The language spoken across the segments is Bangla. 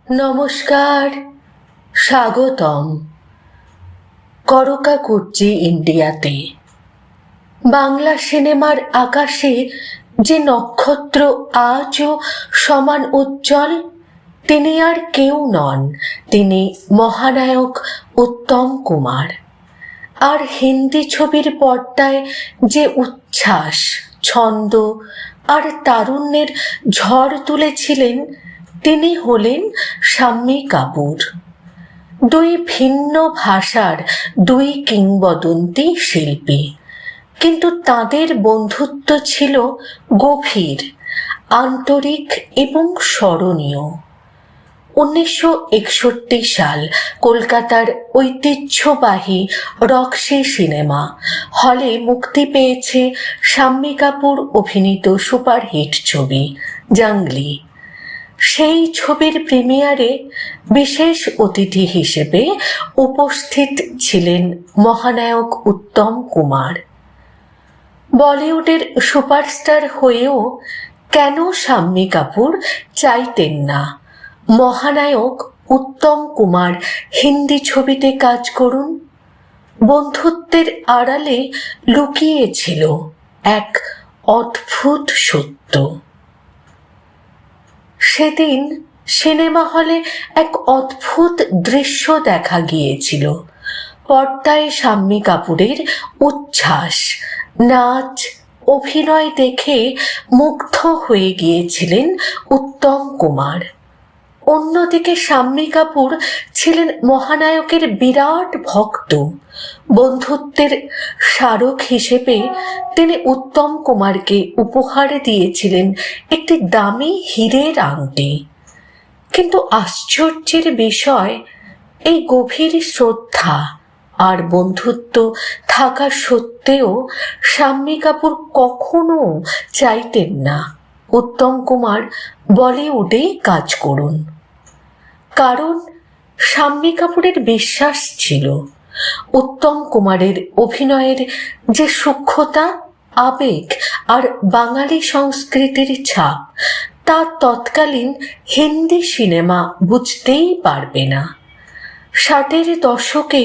নমস্কার, স্বাগতম করকাকুর্চি ইন্ডিয়াতে। বাংলা সিনেমার আকাশে যে নক্ষত্র আজও সমান উজ্জ্বল, তিনি আর কেউ নন, তিনি মহানায়ক উত্তম কুমার। আর হিন্দি ছবির পর্দায় যে উচ্ছ্বাস, ছন্দ আর তারুণ্যের ঝড় তুলেছিলেন, তিনি হলেন শাম্মী কাপুর। দুই ভিন্ন ভাষার দুই কিংবদন্তি শিল্পী, কিন্তু তাদের বন্ধুত্ব ছিল গভীর, আন্তরিক এবং স্মরণীয়। 1961 সাল কলকাতার ঐতিহ্যবাহী রক্সি সিনেমা হলে মুক্তি পেয়েছে শাম্মী কাপুর অভিনীত সুপারহিট ছবি জাংলি। সেই ছবির প্রিমিয়ারে বিশেষ অতিথি হিসেবে উপস্থিত ছিলেন মহানায়ক উত্তম কুমার। বলিউডের সুপারস্টার হয়েও কেন শাম্মী কাপুর চাইতেন না মহানায়ক উত্তম কুমার হিন্দি ছবিতে কাজ করুন? বন্ধুত্বের আড়ালে লুকিয়ে ছিল এক অদ্ভুত সত্য। সেদিন সিনেমা হলে এক অদ্ভুত দৃশ্য দেখা গিয়েছিল। পর্দায় শাম্মী কাপুরের উচ্ছ্বাস, নাচ, অভিনয় দেখে মুগ্ধ হয়ে গিয়েছিলেন উত্তম কুমার। অন্যদিকে শাম্মী কাপুর ছিলেন মহানায়কের বিরাট ভক্ত। বন্ধুত্বের স্মারক হিসেবে তিনি উত্তম কুমারকে উপহার দিয়েছিলেন একটি দামি হীরের আংটি। কিন্তু আশ্চর্যের বিষয়, এই গভীর শ্রদ্ধা আর বন্ধুত্ব থাকা সত্ত্বেও শাম্মী কাপুর কখনো চাইতেন না উত্তম কুমার বলিউডে কাজ করুন। কারণ শাম্মী কাপুরের বিশ্বাস ছিল উত্তম কুমারের অভিনয়ের যে সূক্ষ্মতা, আবেগ আর বাঙালি সংস্কৃতির ছাপ, তা তৎকালীন হিন্দি সিনেমা বুঝতেই পারবে না। 60-এর দশকে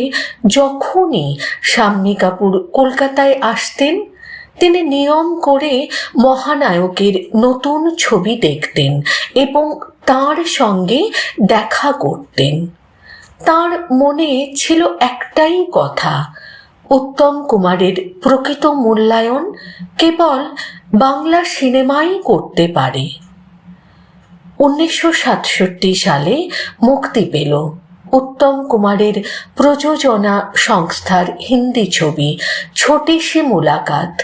যখনই শাম্মী কাপুর কলকাতায় আসতেন, তিনি নিয়ম করে মহানায়কের নতুন ছবি দেখতেন এবং তার সঙ্গে দেখা করতেন। তার মনে ছিল একটাই কথা, উত্তম কুমারের প্রকৃত মূল্যায়ন কেবল বাংলা সিনেমাই করতে পারে। 1967 সালে মুক্তি পেল উত্তম কুমারের প্রযোজনা সংস্থার হিন্দি ছবি ছোটি সি মুলাকাত।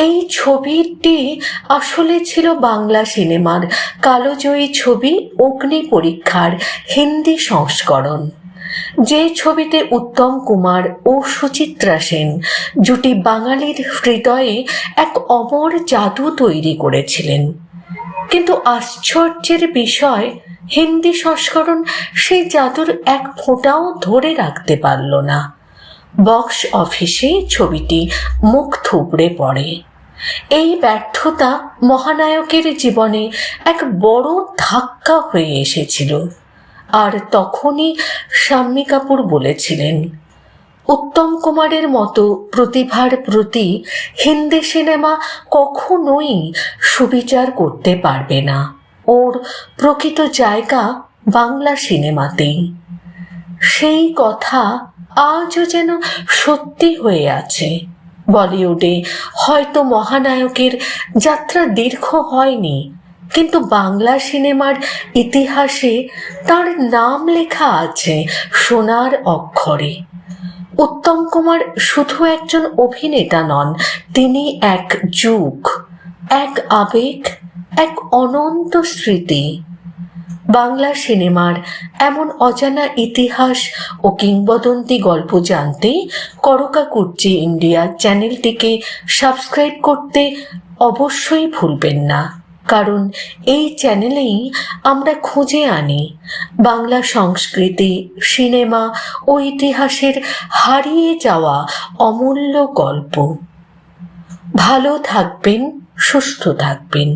এই ছবিটি আসলে ছিল বাংলা সিনেমার কালোজয়ী ছবি অগ্নি পরীক্ষার হিন্দি সংস্করণ, যে ছবিতে উত্তম কুমার ও সুচিত্রা সেন জুটি বাঙালির হৃদয়ে এক অমর জাদু তৈরি করেছিলেন। কিন্তু আশ্চর্যের বিষয়, হিন্দি সংস্করণ সেই জাদুর এক ফোঁটাও ধরে রাখতে পারল না। বক্স অফিসে ছবিটি মুখ থুবড়ে পড়ে। এই ব্যর্থতা মহানায়কের জীবনে এক বড় ধাক্কা হয়ে এসেছিল। আর তখনই শাম্মী কাপুর বলেছিলেন, উত্তম কুমারের মতো প্রতিভার প্রতি হিন্দি সিনেমা কখনোই সুবিচার করতে পারবে না। ওর প্রকৃত জায়গা বাংলা সিনেমাতেই। সেই কথা আজও যেন সত্যি হয়ে আছে। বলিউডে হয়তো মহানায়কের যাত্রা দীর্ঘ হয়নি, কিন্তু বাংলা সিনেমার ইতিহাসে তার নাম লেখা আছে সোনার অক্ষরে। উত্তম কুমার শুধু একজন অভিনেতা নন, তিনি এক যুগ, এক আবেগ, এক অনন্ত স্মৃতি। বাংলা সিনেমার এমন অজানা ইতিহাস ও কিংবদন্তি গল্প জানতে করকাকুর্চি ইন্ডিয়া চ্যানেলটিকে সাবস্ক্রাইব করতে অবশ্যই ভুলবেন না। কারণ এই চ্যানেলেই আমরা খুঁজে আনি বাংলা সংস্কৃতি, সিনেমা ও ইতিহাসের হারিয়ে যাওয়া অমূল্য গল্প। ভালো থাকবেন, সুস্থ থাকবেন।